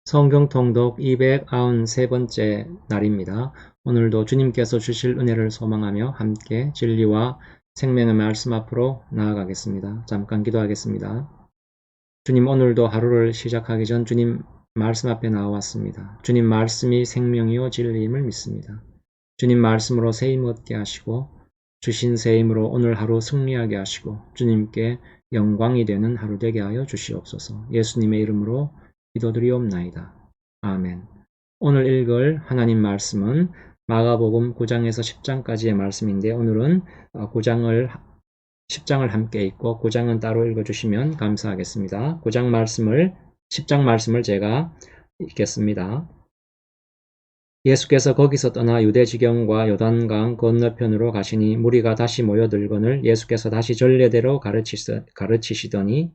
성경 통독 293번째 날입니다. 오늘도 주님께서 주실 은혜를 소망하며 함께 진리와 생명의 말씀 앞으로 나아가겠습니다. 잠깐 기도하겠습니다. 주님, 오늘도 하루를 시작하기 전 주님 말씀 앞에 나왔습니다. 주님 말씀이 생명이요 진리임을 믿습니다. 주님 말씀으로 세임 얻게 하시고 주신 세임으로 오늘 하루 승리하게 하시고 주님께 영광이 되는 하루 되게 하여 주시옵소서. 예수님의 이름으로 기도드리옵나이다. 아멘. 오늘 읽을 하나님 말씀은 마가복음 9장에서 10장까지의 말씀인데 오늘은 10장을 함께 읽고 9장은 따로 읽어주시면 감사하겠습니다. 10장 말씀을 제가 읽겠습니다. 예수께서 거기서 떠나 유대 지경과 요단강 건너편으로 가시니 무리가 다시 모여들거늘 예수께서 다시 전례대로 가르치시더니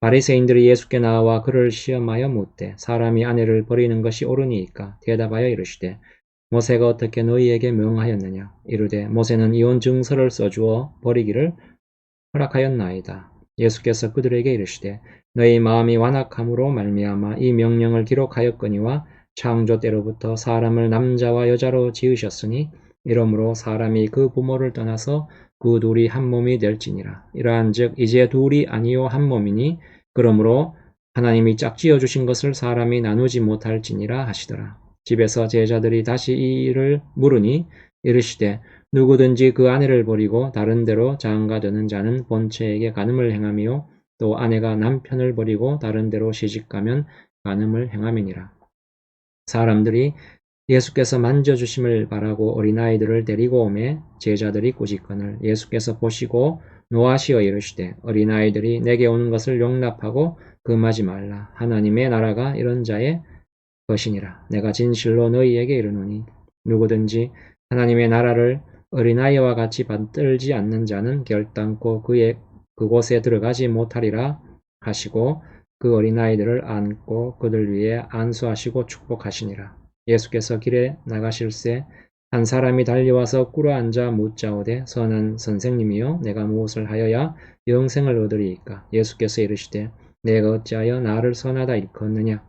바리새인들이 예수께 나와 그를 시험하여 묻되 사람이 아내를 버리는 것이 옳으니이까 대답하여 이르시되 모세가 어떻게 너희에게 명하였느냐 이르되 모세는 이혼 증서를 써주어 버리기를 허락하였나이다. 예수께서 그들에게 이르시되 너희 마음이 완악함으로 말미암아 이 명령을 기록하였거니와 창조 때로부터 사람을 남자와 여자로 지으셨으니 이러므로 사람이 그 부모를 떠나서 그 둘이 한 몸이 될지니라. 이러한즉 이제 둘이 아니요 한 몸이니 그러므로 하나님이 짝지어 주신 것을 사람이 나누지 못할지니라 하시더라. 집에서 제자들이 다시 이 일을 물으니 이르시되 누구든지 그 아내를 버리고 다른 데로 장가드는 자는 본처에게 간음을 행하며 또 아내가 남편을 버리고 다른 데로 시집가면 간음을 행함이니라. 사람들이 예수께서 만져주심을 바라고 어린아이들을 데리고 오매 제자들이 꾸짖거늘 예수께서 보시고 노하시어 이르시되 어린아이들이 내게 오는 것을 용납하고 금하지 말라. 하나님의 나라가 이런 자의 것이니라. 내가 진실로 너희에게 이르노니 누구든지 하나님의 나라를 어린아이와 같이 받들지 않는 자는 결단코 그곳에 들어가지 못하리라 하시고 그 어린아이들을 안고 그들 위에 안수하시고 축복하시니라. 예수께서 길에 나가실새 한 사람이 달려와서 꿇어앉아 묻자오되 선한 선생님이여 내가 무엇을 하여야 영생을 얻으리이까. 예수께서 이르시되 내가 어찌하여 나를 선하다 일컫느냐.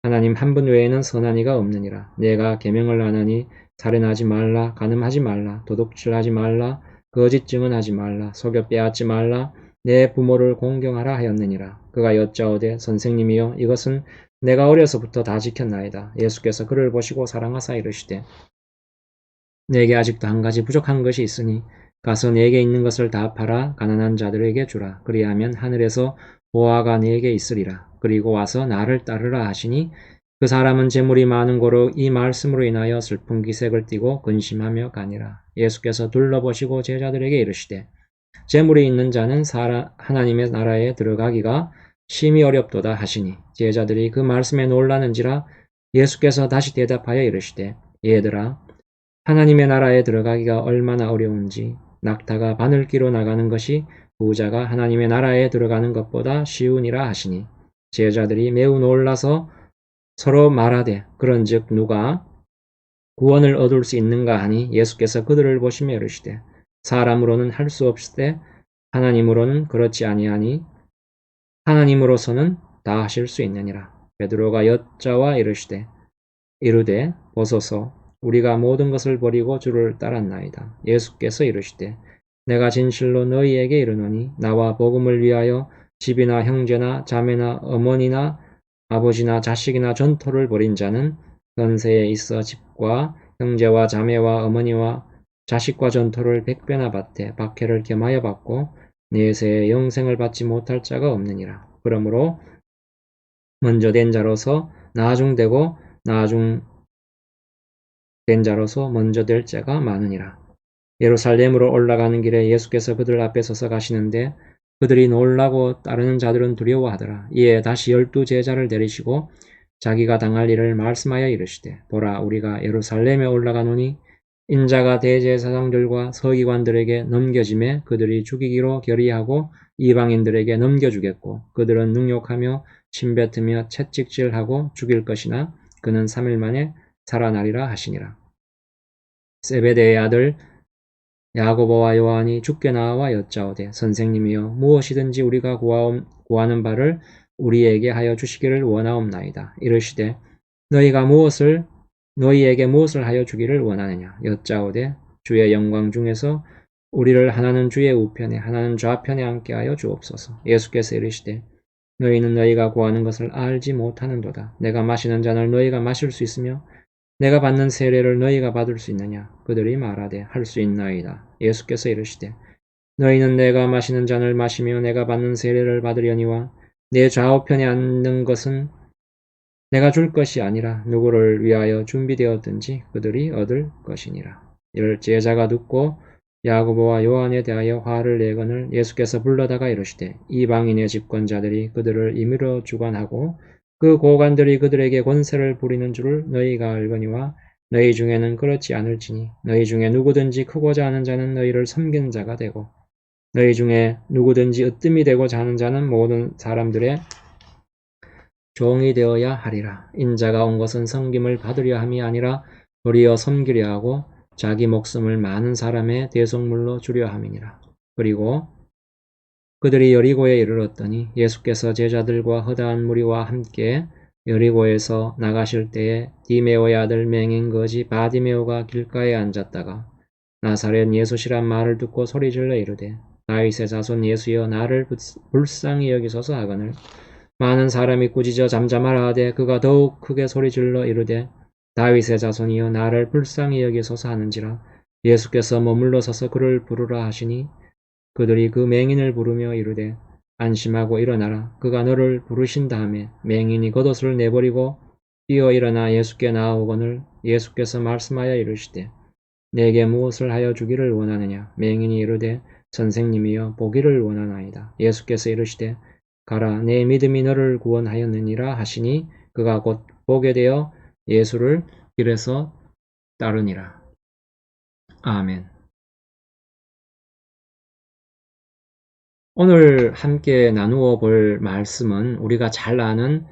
하나님 한 분 외에는 선한 이가 없느니라. 내가 계명을 안 하니 살인하지 말라, 간음하지 말라, 도둑질하지 말라, 거짓 증언하지 말라, 속여 빼앗지 말라, 내 부모를 공경하라 하였느니라. 그가 여짜오되 선생님이여 이것은 내가 어려서부터 다 지켰나이다. 예수께서 그를 보시고 사랑하사 이르시되 내게 아직도 한 가지 부족한 것이 있으니 가서 내게 있는 것을 다 팔아 가난한 자들에게 주라. 그리하면 하늘에서 보화가 내게 있으리라. 그리고 와서 나를 따르라 하시니 그 사람은 재물이 많은 고로 이 말씀으로 인하여 슬픈 기색을 띠고 근심하며 가니라. 예수께서 둘러보시고 제자들에게 이르시되 재물이 있는 자는 하나님의 나라에 들어가기가 심히 어렵도다 하시니 제자들이 그 말씀에 놀라는지라. 예수께서 다시 대답하여 이르시되 얘들아 하나님의 나라에 들어가기가 얼마나 어려운지 낙타가 바늘기로 나가는 것이 부자가 하나님의 나라에 들어가는 것보다 쉬우니라 하시니 제자들이 매우 놀라서 서로 말하되 그런즉 누가 구원을 얻을 수 있는가 하니 예수께서 그들을 보시며 이르시되 사람으로는 할 수 없으되 하나님으로는 그렇지 아니하니 하나님으로서는 다 하실 수 있느니라. 베드로가 여짜와 이르되 보소서 우리가 모든 것을 버리고 주를 따랐나이다. 예수께서 이르시되 내가 진실로 너희에게 이르노니 나와 복음을 위하여 집이나 형제나 자매나 어머니나 아버지나 자식이나 전토를 벌인 자는 현세에 있어 집과 형제와 자매와 어머니와 자식과 전토를 100배나 받되 박해를 겸하여 받고 내세에 영생을 받지 못할 자가 없느니라. 그러므로 먼저 된 자로서 나중되고 나중 된 자로서 먼저 될 자가 많으니라. 예루살렘으로 올라가는 길에 예수께서 그들 앞에 서서 가시는데 그들이 놀라고 따르는 자들은 두려워하더라. 이에 다시 12 제자를 데리시고 자기가 당할 일을 말씀하여 이르시되 보라 우리가 예루살렘에 올라가노니 인자가 대제사장들과 서기관들에게 넘겨짐에 그들이 죽이기로 결의하고 이방인들에게 넘겨주겠고 그들은 능욕하며 침뱉으며 채찍질하고 죽일 것이나 그는 3일 만에 살아나리라 하시니라. 세베대의 아들 야고보와 요한이 주께 나와 여짜오되 선생님이여 무엇이든지 우리가 구하는 바를 우리에게 하여 주시기를 원하옵나이다. 이르시되 너희에게 무엇을 하여 주기를 원하느냐 여짜오되 주의 영광 중에서 우리를 하나는 주의 우편에 하나는 좌편에 앉게 하여 주옵소서. 예수께서 이르시되 너희는 너희가 구하는 것을 알지 못하는도다. 내가 마시는 잔을 너희가 마실 수 있으며 내가 받는 세례를 너희가 받을 수 있느냐. 그들이 말하되 할 수 있나이다. 예수께서 이르시되 너희는 내가 마시는 잔을 마시며 내가 받는 세례를 받으려니와 내 좌우편에 앉는 것은 내가 줄 것이 아니라 누구를 위하여 준비되었든지 그들이 얻을 것이니라. 이를 제자가 듣고 야고보와 요한에 대하여 화를 내거늘 예수께서 불러다가 이르시되 이방인의 집권자들이 그들을 임의로 주관하고 그 고관들이 그들에게 권세를 부리는 줄을 너희가 알거니와 너희 중에는 그렇지 않을지니 너희 중에 누구든지 크고자 하는 자는 너희를 섬기는 자가 되고 너희 중에 누구든지 으뜸이 되고자 하는 자는 모든 사람들의 종이 되어야 하리라. 인자가 온 것은 섬김을 받으려 함이 아니라 도리어 섬기려 하고 자기 목숨을 많은 사람의 대속물로 주려 함이니라. 그리고 그들이 여리고에 이르렀더니 예수께서 제자들과 허다한 무리와 함께 여리고에서 나가실 때에 디메오의 아들 맹인 거지 바디메오가 길가에 앉았다가 나사렛 예수시란 말을 듣고 소리질러 이르되 다윗의 자손 예수여 나를 불쌍히 여기소서 하거늘 많은 사람이 꾸짖어 잠잠하라 하되 그가 더욱 크게 소리질러 이르되 다윗의 자손이여 나를 불쌍히 여기소서 하는지라. 예수께서 머물러 서서 그를 부르라 하시니 그들이 그 맹인을 부르며 이르되 안심하고 일어나라. 그가 너를 부르신 다음에 맹인이 겉옷을 내버리고 뛰어 일어나 예수께 나아오거늘 예수께서 말씀하여 이르시되 내게 무엇을 하여 주기를 원하느냐. 맹인이 이르되 선생님이여 보기를 원하나이다. 예수께서 이르시되 가라 내 믿음이 너를 구원하였느니라 하시니 그가 곧 보게 되어 예수를 길에서 따르니라. 아멘. 오늘 함께 나누어 볼 말씀은 우리가 잘 아는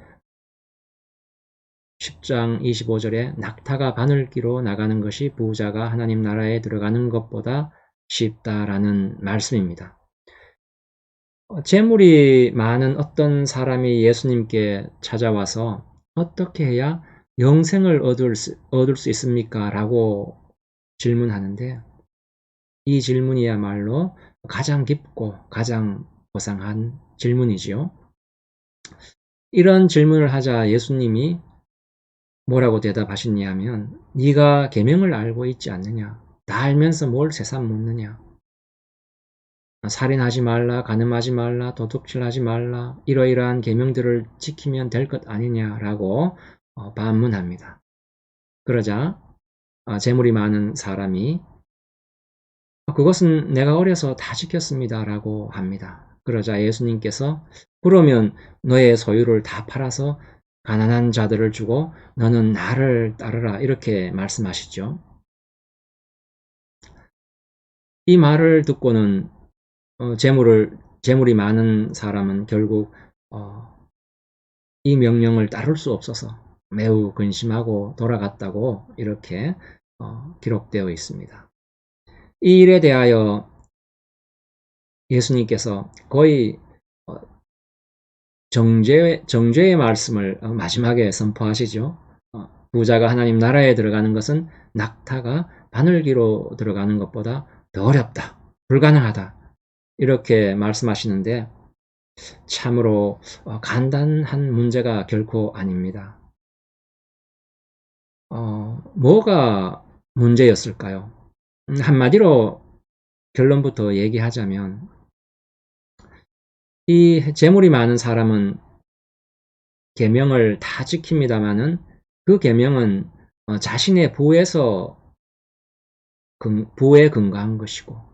10장 25절에 낙타가 바늘기로 나가는 것이 부자가 하나님 나라에 들어가는 것보다 쉽다라는 말씀입니다. 재물이 많은 어떤 사람이 예수님께 찾아와서 어떻게 해야 영생을 얻을 수 있습니까? 라고 질문하는데 이 질문이야말로 가장 깊고 가장 고상한 질문이지요. 이런 질문을 하자 예수님이 뭐라고 대답하셨냐 하면 네가 계명을 알고 있지 않느냐? 다 알면서 뭘 새삼 묻느냐? 살인하지 말라, 간음하지 말라, 도둑질하지 말라 이러이러한 계명들을 지키면 될 것 아니냐라고 반문합니다. 그러자 재물이 많은 사람이 그것은 내가 어려서 다 지켰습니다 라고 합니다. 그러자 예수님께서 그러면 너의 소유를 다 팔아서 가난한 자들을 주고 너는 나를 따르라 이렇게 말씀하시죠. 이 말을 듣고는 재물이 많은 사람은 결국 이 명령을 따를 수 없어서 매우 근심하고 돌아갔다고 이렇게 기록되어 있습니다. 이 일에 대하여 예수님께서 거의 정죄의 말씀을 마지막에 선포하시죠. 부자가 하나님 나라에 들어가는 것은 낙타가 바늘기로 들어가는 것보다 더 어렵다, 불가능하다 이렇게 말씀하시는데 참으로 간단한 문제가 결코 아닙니다. 뭐가 문제였을까요? 한마디로 결론부터 얘기하자면 이 재물이 많은 사람은 계명을 다 지킵니다마는 그 계명은 자신의 부에 근거한 것이고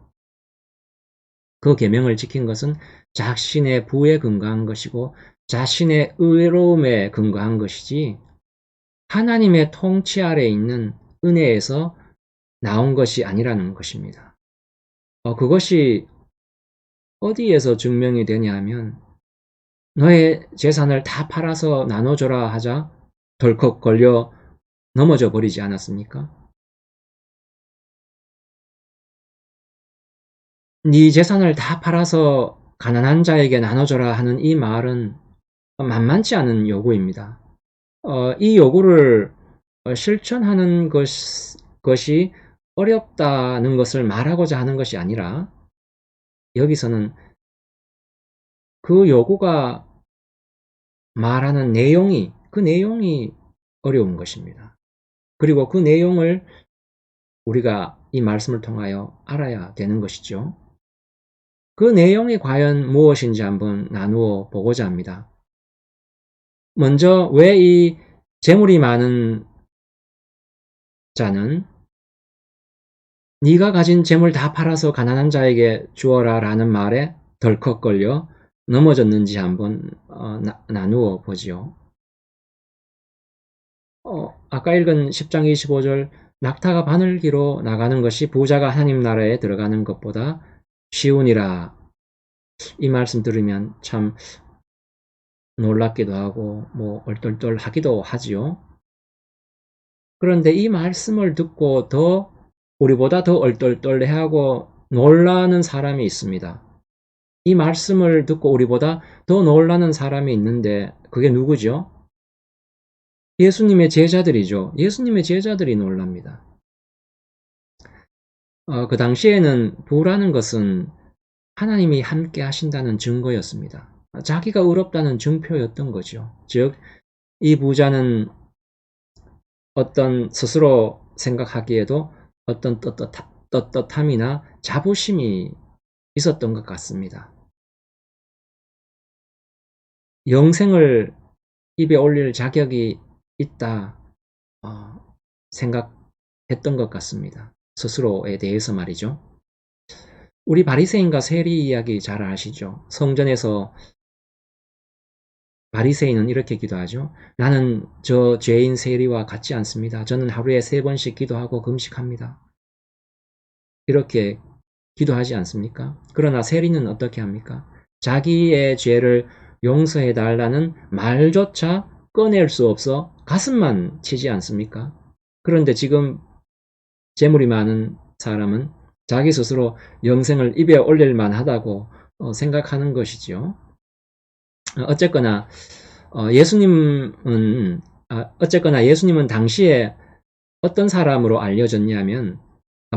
그 계명을 지킨 것은 자신의 부에 근거한 것이고 자신의 의로움에 근거한 것이지 하나님의 통치 아래에 있는 은혜에서 나온 것이 아니라는 것입니다. 그것이 어디에서 증명이 되냐 하면 너의 재산을 다 팔아서 나눠줘라 하자 덜컥 걸려 넘어져 버리지 않았습니까? 네 재산을 다 팔아서 가난한 자에게 나눠줘라 하는 이 말은 만만치 않은 요구입니다. 이 요구를 실천하는 것이 어렵다는 것을 말하고자 하는 것이 아니라 여기서는 그 요구가 말하는 그 내용이 어려운 것입니다. 그리고 그 내용을 우리가 이 말씀을 통하여 알아야 되는 것이죠. 그 내용이 과연 무엇인지 한번 나누어 보고자 합니다. 먼저 왜 이 재물이 많은 자는 네가 가진 재물 다 팔아서 가난한 자에게 주어라 라는 말에 덜컥 걸려 넘어졌는지 한번 나누어 보지요. 아까 읽은 10장 25절 낙타가 바늘기로 나가는 것이 부자가 하나님 나라에 들어가는 것보다 쉬우니라. 이 말씀 들으면 참 놀랍기도 하고 얼떨떨 하기도 하지요. 그런데 이 말씀을 듣고 우리보다 더 얼떨떨해하고 놀라는 사람이 있습니다. 이 말씀을 듣고 우리보다 더 놀라는 사람이 있는데 그게 누구죠? 예수님의 제자들이죠. 예수님의 제자들이 놀랍니다. 그 당시에는 부라는 것은 하나님이 함께 하신다는 증거였습니다. 자기가 의롭다는 증표였던 거죠. 즉, 이 부자는 어떤 스스로 생각하기에도 어떤 떳떳함이나 자부심이 있었던 것 같습니다. 영생을 입에 올릴 자격이 있다 생각했던 것 같습니다. 스스로에 대해서 말이죠. 우리 바리새인과 세리 이야기 잘 아시죠? 성전에서 바리새인은 이렇게 기도하죠. 나는 저 죄인 세리와 같지 않습니다. 저는 하루에 3번씩 기도하고 금식합니다. 이렇게 기도하지 않습니까? 그러나 세리는 어떻게 합니까? 자기의 죄를 용서해 달라는 말조차 꺼낼 수 없어 가슴만 치지 않습니까? 그런데 지금 재물이 많은 사람은 자기 스스로 영생을 입에 올릴 만하다고 생각하는 것이지요. 어쨌거나 예수님은 당시에 어떤 사람으로 알려졌냐면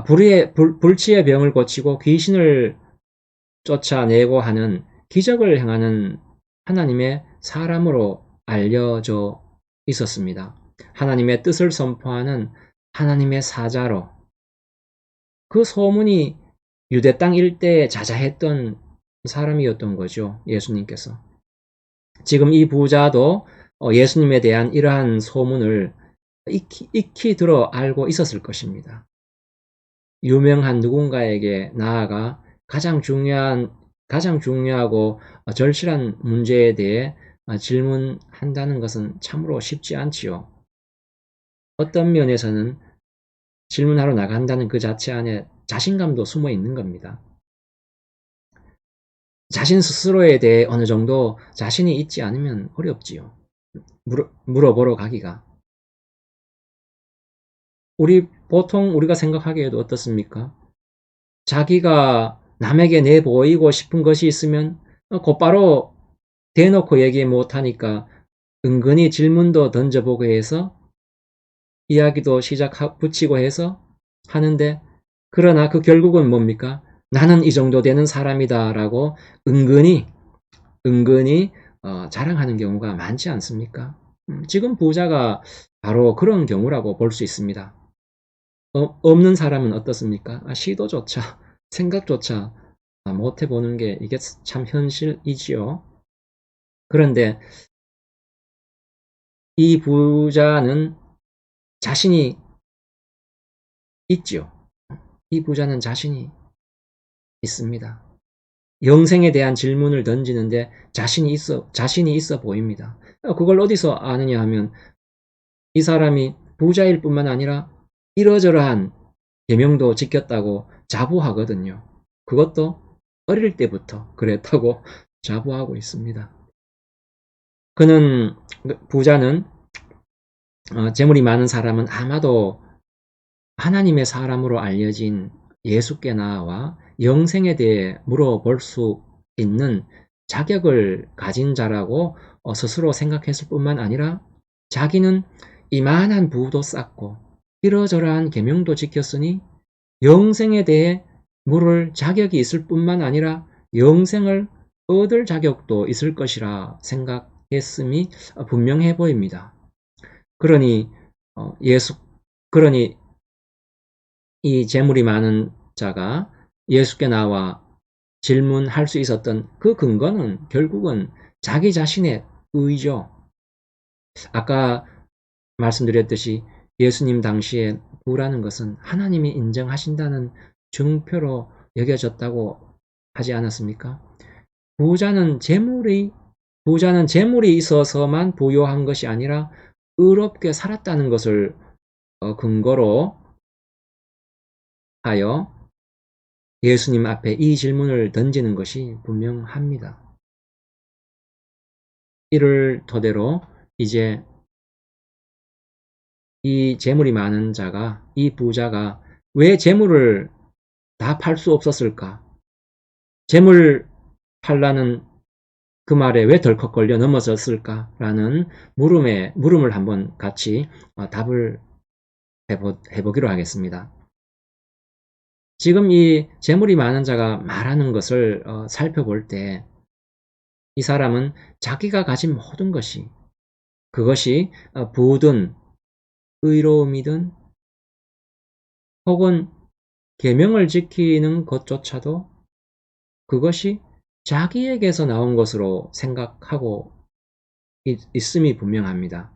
불치의 병을 고치고 귀신을 쫓아내고 하는 기적을 행하는 하나님의 사람으로 알려져 있었습니다. 하나님의 뜻을 선포하는 하나님의 사자로 그 소문이 유대 땅 일대에 자자했던 사람이었던 거죠. 예수님께서. 지금 이 부자도 예수님에 대한 이러한 소문을 익히 들어 알고 있었을 것입니다. 유명한 누군가에게 나아가 가장 중요하고 절실한 문제에 대해 질문한다는 것은 참으로 쉽지 않지요. 어떤 면에서는 질문하러 나간다는 그 자체 안에 자신감도 숨어 있는 겁니다. 자신 스스로에 대해 어느 정도 자신이 있지 않으면 어렵지요. 물어보러 가기가. 보통 우리가 생각하기에도 어떻습니까? 자기가 남에게 내보이고 싶은 것이 있으면 곧바로 대놓고 얘기 못하니까 은근히 질문도 던져보고 해서 이야기도 붙이고 해서 하는데, 그러나 그 결국은 뭡니까? 나는 이 정도 되는 사람이다 라고 은근히 자랑하는 경우가 많지 않습니까? 지금 부자가 바로 그런 경우라고 볼 수 있습니다. 없는 사람은 어떻습니까? 시도조차 생각조차 못 해보는 게 이게 참 현실이지요. 그런데 이 부자는 자신이 있죠. 이 부자는 자신이 있습니다. 영생에 대한 질문을 던지는데 자신이 있어 보입니다. 그걸 어디서 아느냐 하면 이 사람이 부자일 뿐만 아니라 이러저러한 계명도 지켰다고 자부하거든요. 그것도 어릴 때부터 그랬다고 자부하고 있습니다. 부자는 재물이 많은 사람은 아마도 하나님의 사람으로 알려진 예수께 나와 영생에 대해 물어볼 수 있는 자격을 가진 자라고 스스로 생각했을 뿐만 아니라 자기는 이만한 부도 쌓고 이러저러한 계명도 지켰으니 영생에 대해 물을 자격이 있을 뿐만 아니라 영생을 얻을 자격도 있을 것이라 생각했음이 분명해 보입니다. 그러니 예수 그러니 이 재물이 많은 자가 예수께 나와 질문할 수 있었던 그 근거는 결국은 자기 자신의 의죠. 아까 말씀드렸듯이 예수님 당시에 부라는 것은 하나님이 인정하신다는 증표로 여겨졌다고 하지 않았습니까? 부자는 재물이 있어서만 부유한 것이 아니라 의롭게 살았다는 것을 근거로 하여 예수님 앞에 이 질문을 던지는 것이 분명합니다. 이를 토대로 이제 이 재물이 많은 자가, 이 부자가 왜 재물을 다 팔 수 없었을까? 재물 팔라는 그 말에 왜 덜컥 걸려 넘어졌을까라는 물음을 한번 같이 답을 해보기로 하겠습니다. 지금 이 재물이 많은 자가 말하는 것을 살펴볼 때 이 사람은 자기가 가진 모든 것이 그것이 부든 의로움이든 혹은 계명을 지키는 것조차도 그것이 자기에게서 나온 것으로 생각하고 있음이 분명합니다.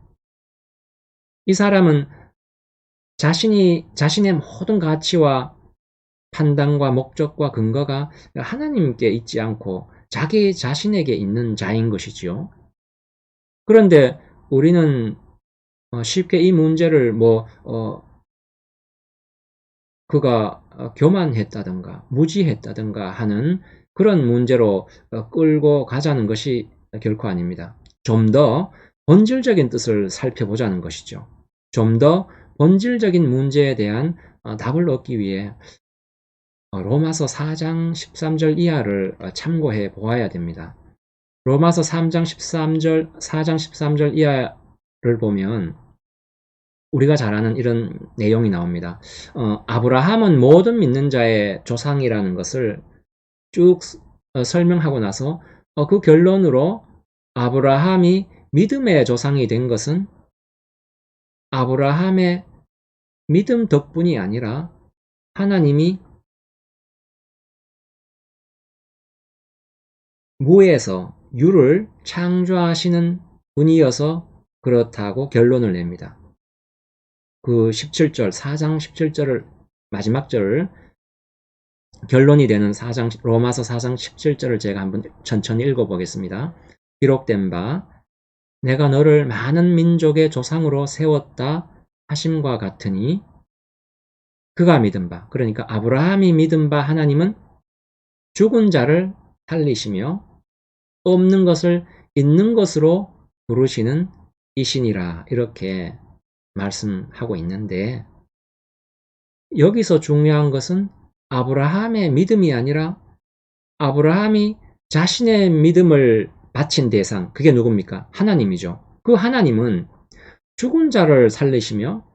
이 사람은 자신의 모든 가치와 판단과 목적과 근거가 하나님께 있지 않고 자기 자신에게 있는 자인 것이지요. 그런데 우리는 쉽게 이 문제를 그가 교만했다든가 무지했다든가 하는 그런 문제로 끌고 가자는 것이 결코 아닙니다. 좀 더 본질적인 뜻을 살펴보자는 것이죠. 좀 더 본질적인 문제에 대한 답을 얻기 위해 로마서 4장 13절 이하를 참고해 보아야 됩니다. 로마서 4장 13절 이하를 보면 우리가 잘 아는 이런 내용이 나옵니다. 아브라함은 모든 믿는 자의 조상이라는 것을 쭉 설명하고 나서 그 결론으로 아브라함이 믿음의 조상이 된 것은 아브라함의 믿음 덕분이 아니라 하나님이 무에서 유를 창조하시는 분이어서 그렇다고 결론을 냅니다. 그 17절, 4장 17절을 마지막 절을 결론이 되는 로마서 4장 17절을 제가 한번 천천히 읽어보겠습니다. 기록된 바 내가 너를 많은 민족의 조상으로 세웠다 하심과 같으니 그가 믿은 바 그러니까 아브라함이 믿은 바 하나님은 죽은 자를 살리시며 없는 것을 있는 것으로 부르시는 이신이라 이렇게 말씀하고 있는데 여기서 중요한 것은 아브라함의 믿음이 아니라 아브라함이 자신의 믿음을 바친 대상 그게 누굽니까? 하나님이죠. 그 하나님은 죽은 자를 살리시며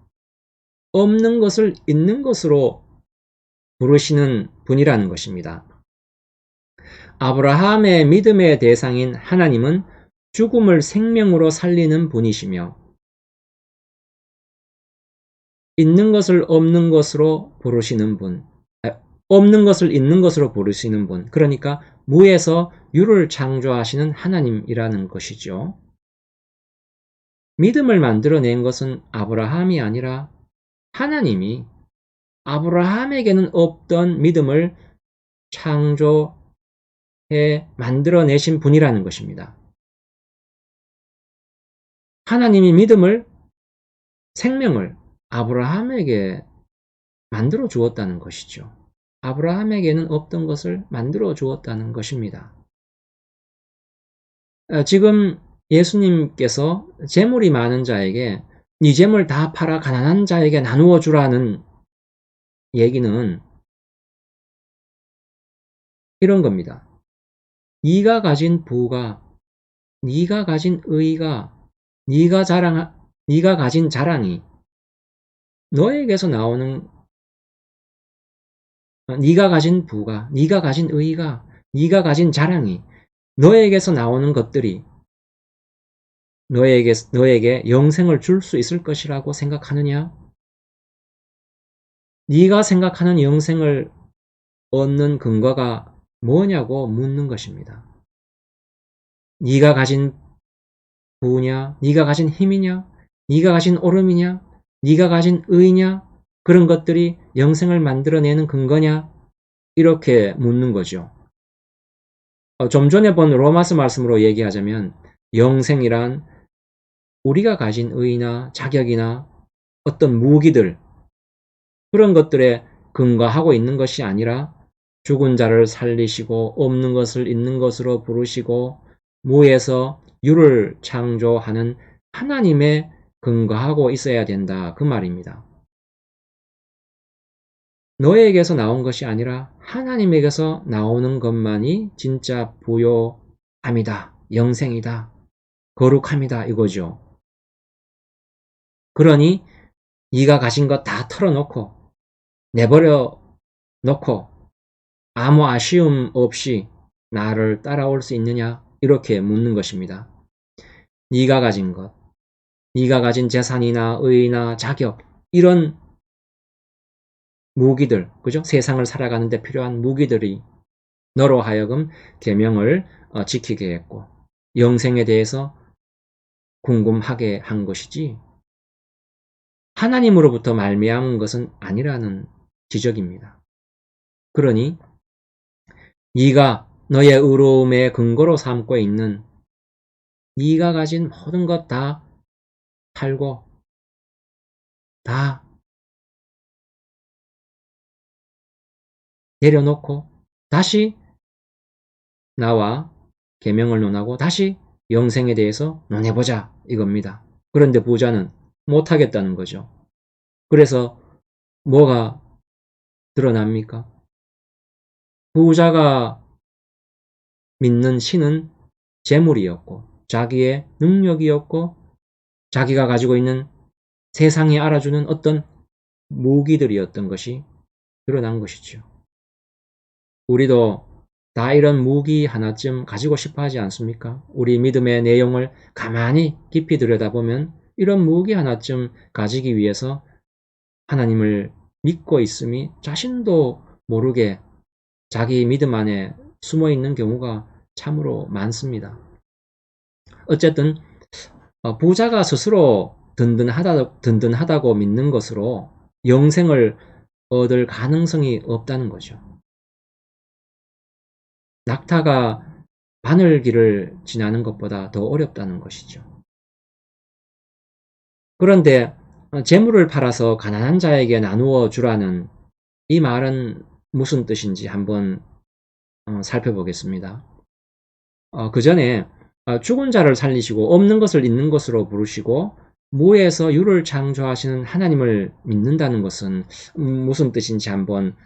없는 것을 있는 것으로 부르시는 분이라는 것입니다. 아브라함의 믿음의 대상인 하나님은 죽음을 생명으로 살리는 분이시며 있는 것을 없는 것으로 부르시는 분, 없는 것을 있는 것으로 부르시는 분, 그러니까 무에서 유를 창조하시는 하나님이라는 것이죠. 믿음을 만들어낸 것은 아브라함이 아니라 하나님이 아브라함에게는 없던 믿음을 창조해 만들어내신 분이라는 것입니다. 하나님이 생명을 아브라함에게 만들어 주었다는 것이죠. 아브라함에게는 없던 것을 만들어 주었다는 것입니다. 지금 예수님께서 재물이 많은 자에게 네 재물 다 팔아 가난한 자에게 나누어 주라는 얘기는 이런 겁니다. 네가 가진 부가, 네가 가진 의가, 네가 네가 가진 자랑이, 너에게서 나오는, 네가 가진 부가, 네가 가진 의가, 네가 가진 자랑이, 너에게서 나오는 것들이 너에게 영생을 줄 수 있을 것이라고 생각하느냐? 네가 생각하는 영생을 얻는 근거가 뭐냐고 묻는 것입니다. 네가 가진 부냐? 네가 가진 힘이냐? 네가 가진 오름이냐? 네가 가진 의냐? 그런 것들이 영생을 만들어내는 근거냐? 이렇게 묻는 거죠. 좀 전에 본 로마서 말씀으로 얘기하자면 영생이란 우리가 가진 의나 자격이나 어떤 무기들, 그런 것들에 근거하고 있는 것이 아니라 죽은 자를 살리시고 없는 것을 있는 것으로 부르시고 무에서 유를 창조하는 하나님에 근거하고 있어야 된다, 그 말입니다. 너에게서 나온 것이 아니라 하나님에게서 나오는 것만이 진짜 부요함이다, 영생이다, 거룩함이다, 이거죠. 그러니 네가 가진 것 다 털어놓고 내버려 놓고 아무 아쉬움 없이 나를 따라올 수 있느냐? 이렇게 묻는 것입니다. 네가 가진 것, 네가 가진 재산이나 의나 자격, 이런 무기들, 그죠? 세상을 살아가는 데 필요한 무기들이 너로 하여금 계명을 지키게 했고 영생에 대해서 궁금하게 한 것이지 하나님으로부터 말미암은 것은 아니라는 지적입니다. 그러니 네가 너의 의로움의 근거로 삼고 있는 네가 가진 모든 것 다 팔고 다 내려놓고 다시 나와 계명을 논하고 다시 영생에 대해서 논해보자, 이겁니다. 그런데 부자는 못하겠다는 거죠. 그래서 뭐가 드러납니까? 부자가 믿는 신은 재물이었고 자기의 능력이었고 자기가 가지고 있는 세상이 알아주는 어떤 무기들이었던 것이 드러난 것이죠. 우리도 다 이런 무기 하나쯤 가지고 싶어 하지 않습니까? 우리 믿음의 내용을 가만히 깊이 들여다보면 이런 무기 하나쯤 가지기 위해서 하나님을 믿고 있음이 자신도 모르게 자기 믿음 안에 숨어 있는 경우가 참으로 많습니다. 어쨌든 부자가 스스로 든든하다고 믿는 것으로 영생을 얻을 가능성이 없다는 거죠. 낙타가 바늘길을 지나는 것보다 더 어렵다는 것이죠. 그런데 재물을 팔아서 가난한 자에게 나누어 주라는 이 말은 무슨 뜻인지 한번 살펴보겠습니다. 그 전에 죽은 자를 살리시고 없는 것을 있는 것으로 부르시고 무에서 유를 창조하시는 하나님을 믿는다는 것은 무슨 뜻인지 한번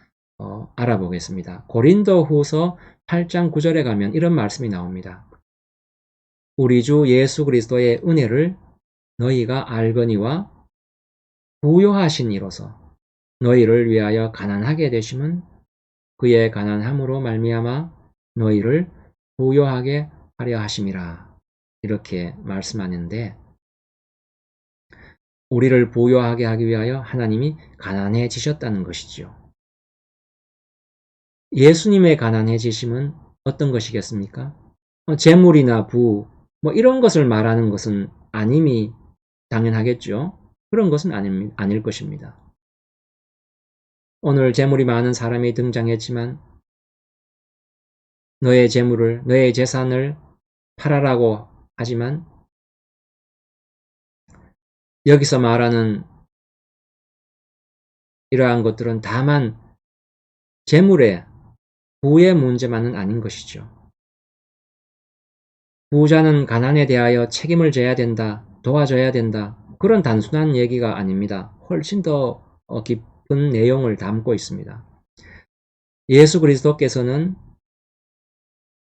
알아보겠습니다. 고린도후서 8장 9절에 가면 이런 말씀이 나옵니다. 우리 주 예수 그리스도의 은혜를 너희가 알거니와 부요하신 이로서 너희를 위하여 가난하게 되심은 그의 가난함으로 말미암아 너희를 부요하게 하려 하심이라. 이렇게 말씀하는데 우리를 부요하게 하기 위하여 하나님이 가난해지셨다는 것이죠. 예수님의 가난해지심은 어떤 것이겠습니까? 재물이나 부, 이런 것을 말하는 것은 아님이 당연하겠죠. 그런 것은 아닐 것입니다. 오늘 재물이 많은 사람이 등장했지만 너의 재물을, 너의 재산을 팔아라고 하지만 여기서 말하는 이러한 것들은 다만 재물의 부의 문제만은 아닌 것이죠. 부자는 가난에 대하여 책임을 져야 된다, 도와줘야 된다, 그런 단순한 얘기가 아닙니다. 훨씬 더 깊은 내용을 담고 있습니다. 예수 그리스도께서는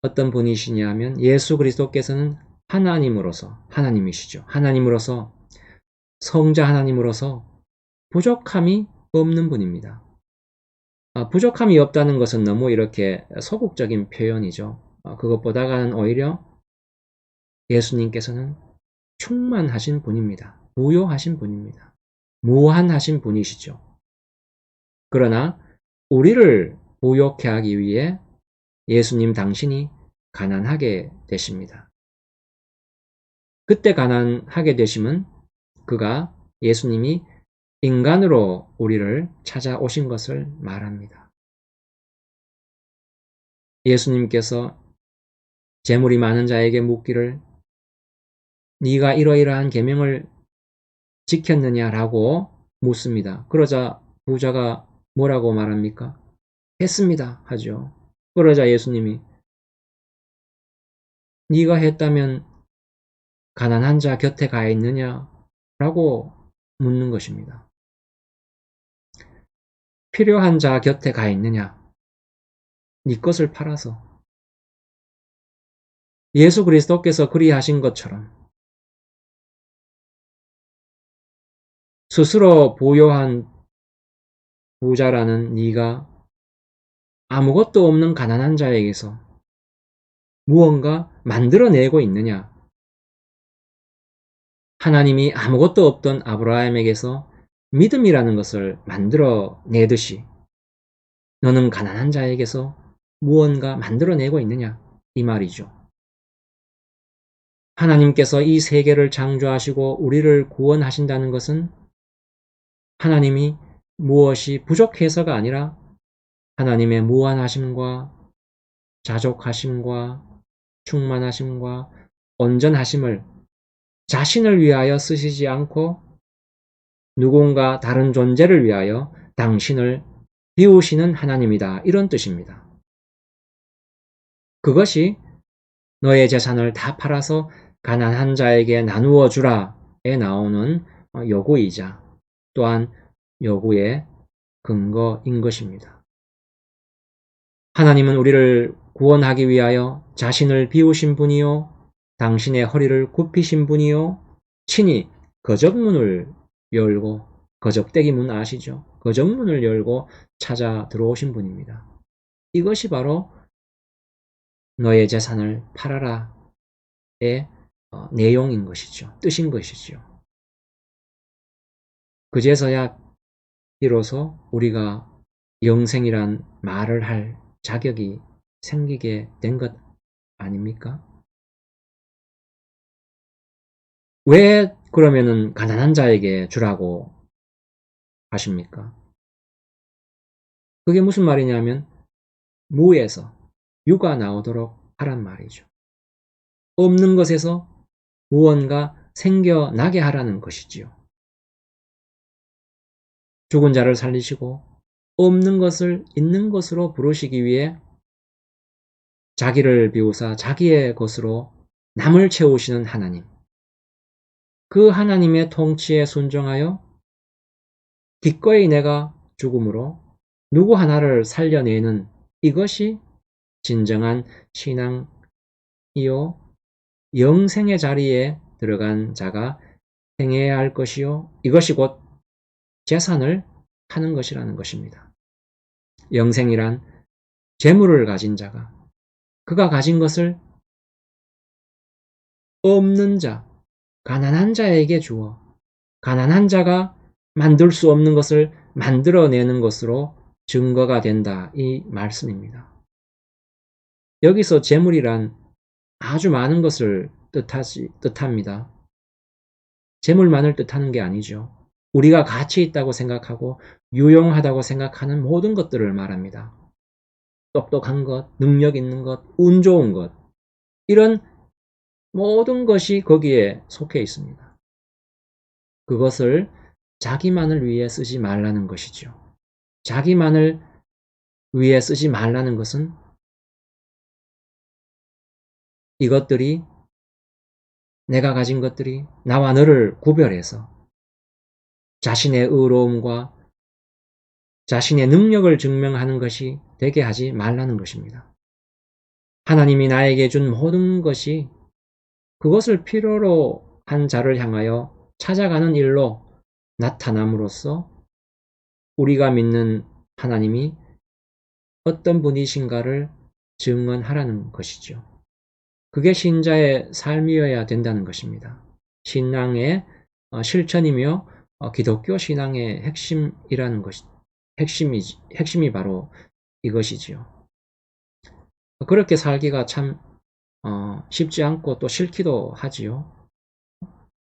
어떤 분이시냐 하면 예수 그리스도께서는 하나님이시죠. 하나님으로서 성자 하나님으로서 부족함이 없는 분입니다. 부족함이 없다는 것은 너무 이렇게 소극적인 표현이죠. 그것보다는 오히려 예수님께서는 충만하신 분입니다. 부요하신 분입니다. 무한하신 분이시죠. 그러나 우리를 부요케 하기 위해 예수님 당신이 가난하게 되십니다. 그때 가난하게 되심은 그가 예수님이 인간으로 우리를 찾아오신 것을 말합니다. 예수님께서 재물이 많은 자에게 묻기를 네가 이러이러한 계명을 지켰느냐라고 묻습니다. 그러자 부자가 뭐라고 말합니까? 했습니다 하죠. 그러자 예수님이 네가 했다면 가난한 자 곁에 가 있느냐라고 묻는 것입니다. 필요한 자 곁에 가 있느냐? 네 것을 팔아서. 예수 그리스도께서 그리하신 것처럼 스스로 부요한 부자라는 네가 아무것도 없는 가난한 자에게서 무언가 만들어내고 있느냐? 하나님이 아무것도 없던 아브라함에게서 믿음이라는 것을 만들어내듯이 너는 가난한 자에게서 무언가 만들어내고 있느냐? 이 말이죠. 하나님께서 이 세계를 창조하시고 우리를 구원하신다는 것은 하나님이 무엇이 부족해서가 아니라 하나님의 무한하심과 자족하심과 충만하심과 온전하심을 자신을 위하여 쓰시지 않고 누군가 다른 존재를 위하여 당신을 비우시는 하나님이다. 이런 뜻입니다. 그것이 너의 재산을 다 팔아서 가난한 자에게 나누어 주라에 나오는 요구이자 또한 요구의 근거인 것입니다. 하나님은 우리를 구원하기 위하여 자신을 비우신 분이요 당신의 허리를 굽히신 분이요 친히 거적문을 열고 거적대기 문 아시죠? 거적문을 열고 찾아 들어오신 분입니다. 이것이 바로 너의 재산을 팔아라의 내용인 것이죠. 뜻인 것이죠. 그제서야 비로소 우리가 영생이란 말을 할 자격이 생기게 된 것 아닙니까? 왜 그러면은 가난한 자에게 주라고 하십니까? 그게 무슨 말이냐면 무에서 유가 나오도록 하란 말이죠. 없는 것에서 무언가 생겨나게 하라는 것이지요. 죽은 자를 살리시고 없는 것을 있는 것으로 부르시기 위해 자기를 비우사 자기의 것으로 남을 채우시는 하나님. 그 하나님의 통치에 순종하여 기꺼이 내가 죽음으로 누구 하나를 살려내는 이것이 진정한 신앙이요 영생의 자리에 들어간 자가 행해야 할 것이요 이것이 곧 재산을 하는 것이라는 것입니다. 영생이란 재물을 가진 자가 그가 가진 것을 없는 자, 가난한 자에게 주어 가난한 자가 만들 수 없는 것을 만들어내는 것으로 증거가 된다. 이 말씀입니다. 여기서 재물이란 아주 많은 것을 뜻합니다. 재물만을 뜻하는 게 아니죠. 우리가 가치 있다고 생각하고 유용하다고 생각하는 모든 것들을 말합니다. 똑똑한 것, 능력 있는 것, 운 좋은 것 이런 모든 것이 거기에 속해 있습니다. 그것을 자기만을 위해 쓰지 말라는 것이죠. 자기만을 위해 쓰지 말라는 것은 이것들이 내가 가진 것들이 나와 너를 구별해서 자신의 의로움과 자신의 능력을 증명하는 것이 되게 하지 말라는 것입니다. 하나님이 나에게 준 모든 것이 그것을 필요로 한 자를 향하여 찾아가는 일로 나타남으로써 우리가 믿는 하나님이 어떤 분이신가를 증언하라는 것이죠. 그게 신자의 삶이어야 된다는 것입니다. 신앙의 실천이며 기독교 신앙의 핵심이라는 것이 핵심이 바로 이것이지요. 그렇게 살기가 참 쉽지 않고 또 싫기도 하지요.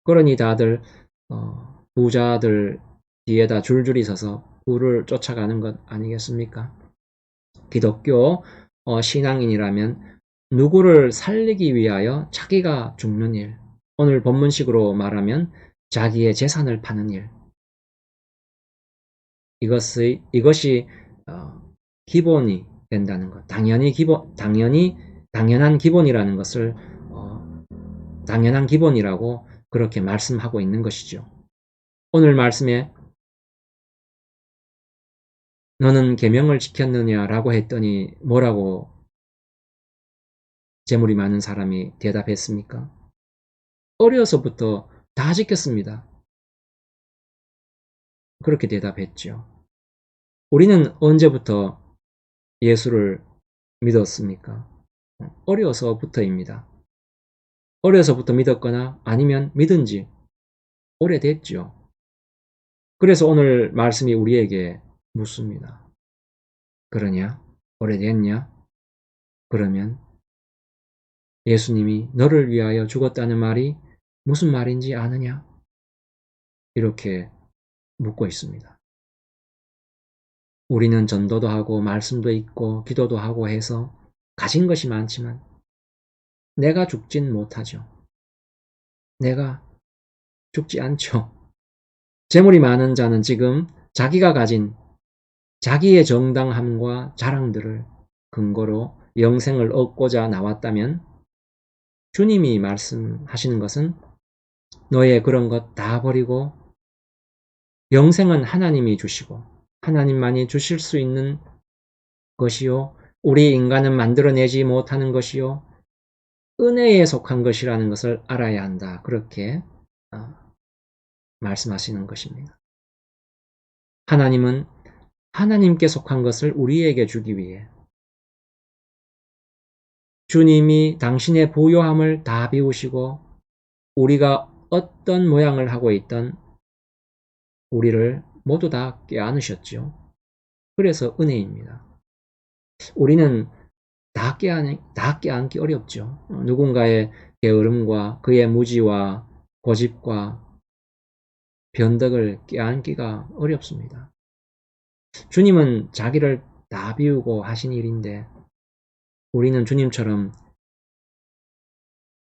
그러니 다들 부자들 뒤에다 줄줄이 서서 부를 쫓아가는 것 아니겠습니까? 기독교 신앙인이라면 누구를 살리기 위하여 자기가 죽는 일, 오늘 본문식으로 말하면 자기의 재산을 파는 일, 이것이 기본이 된다는 것, 당연한 기본이라는 것을 당연한 기본이라고 그렇게 말씀하고 있는 것이죠. 오늘 말씀에 너는 계명을 지켰느냐라고 했더니 뭐라고 재물이 많은 사람이 대답했습니까? 어려서부터 다 지켰습니다. 그렇게 대답했죠. 우리는 언제부터 예수를 믿었습니까? 어려서부터입니다. 어려서부터 믿었거나 아니면 믿은 지 오래됐죠. 그래서 오늘 말씀이 우리에게 묻습니다. 그러냐? 오래됐냐? 그러면 예수님이 너를 위하여 죽었다는 말이 무슨 말인지 아느냐? 이렇게 묻고 있습니다. 우리는 전도도 하고 말씀도 읽고 기도도 하고 해서 가진 것이 많지만 내가 죽진 못하죠. 내가 죽지 않죠. 재물이 많은 자는 지금 자기가 가진 자기의 정당함과 자랑들을 근거로 영생을 얻고자 나왔다면 주님이 말씀하시는 것은 너의 그런 것 다 버리고 영생은 하나님이 주시고 하나님만이 주실 수 있는 것이요. 우리 인간은 만들어내지 못하는 것이요. 은혜에 속한 것이라는 것을 알아야 한다. 그렇게 말씀하시는 것입니다. 하나님은 하나님께 속한 것을 우리에게 주기 위해 주님이 당신의 부요함을 다 비우시고 우리가 어떤 모양을 하고 있던 우리를 모두 다 껴안으셨죠. 그래서 은혜입니다. 우리는 다 껴안기 어렵죠. 누군가의 게으름과 그의 무지와 고집과 변덕을 껴안기가 어렵습니다. 주님은 자기를 다 비우고 하신 일인데 우리는 주님처럼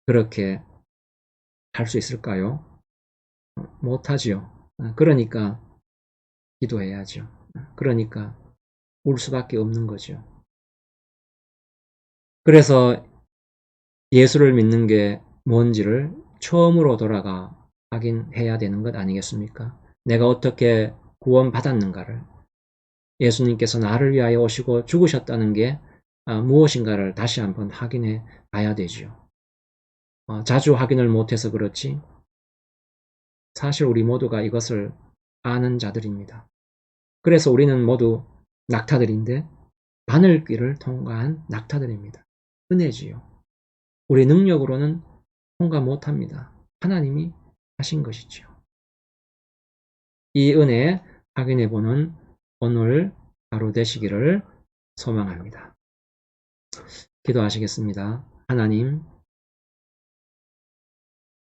그렇게 할 수 있을까요? 못하지요. 그러니까 기도해야죠. 그러니까 울 수밖에 없는 거죠. 그래서 예수를 믿는 게 뭔지를 처음으로 돌아가 확인해야 되는 것 아니겠습니까? 내가 어떻게 구원받았는가를, 예수님께서 나를 위하여 오시고 죽으셨다는 게 무엇인가를 다시 한번 확인해 봐야 되지요. 자주 확인을 못해서 그렇지 사실 우리 모두가 이것을 아는 자들입니다. 그래서 우리는 모두 낙타들인데 바늘귀를 통과한 낙타들입니다. 은혜지요. 우리 능력으로는 통과 못합니다. 하나님이 하신 것이지요. 이 은혜 확인해보는 오늘 하루 되시기를 소망합니다. 기도하시겠습니다. 하나님,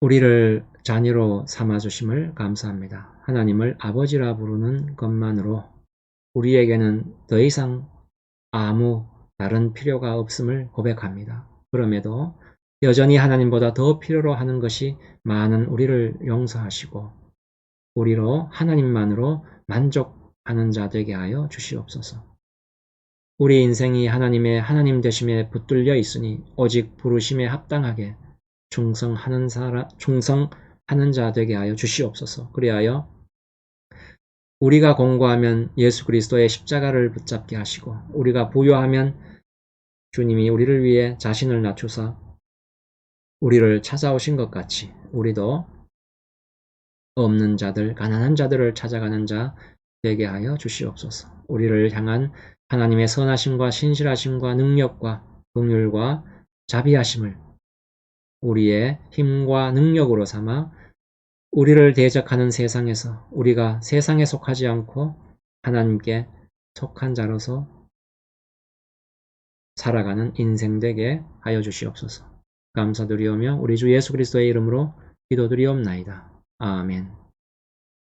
우리를 자녀로 삼아주심을 감사합니다. 하나님을 아버지라 부르는 것만으로 우리에게는 더 이상 아무 다른 필요가 없음을 고백합니다. 그럼에도 여전히 하나님보다 더 필요로 하는 것이 많은 우리를 용서하시고 우리로 하나님만으로 만족하는 자 되게 하여 주시옵소서. 우리 인생이 하나님의 하나님 되심에 붙들려 있으니 오직 부르심에 합당하게 충성하는 자 되게 하여 주시옵소서. 그리하여 우리가 공고하면 예수 그리스도의 십자가를 붙잡게 하시고 우리가 부요하면 주님이 우리를 위해 자신을 낮추사 우리를 찾아오신 것 같이 우리도 없는 자들, 가난한 자들을 찾아가는 자 되게 하여 주시옵소서. 우리를 향한 하나님의 선하심과 신실하심과 능력과 긍휼과 자비하심을 우리의 힘과 능력으로 삼아 우리를 대적하는 세상에서 우리가 세상에 속하지 않고 하나님께 속한 자로서 살아가는 인생 되게 하여 주시옵소서. 감사드리오며 우리 주 예수 그리스도의 이름으로 기도드리옵나이다. 아멘.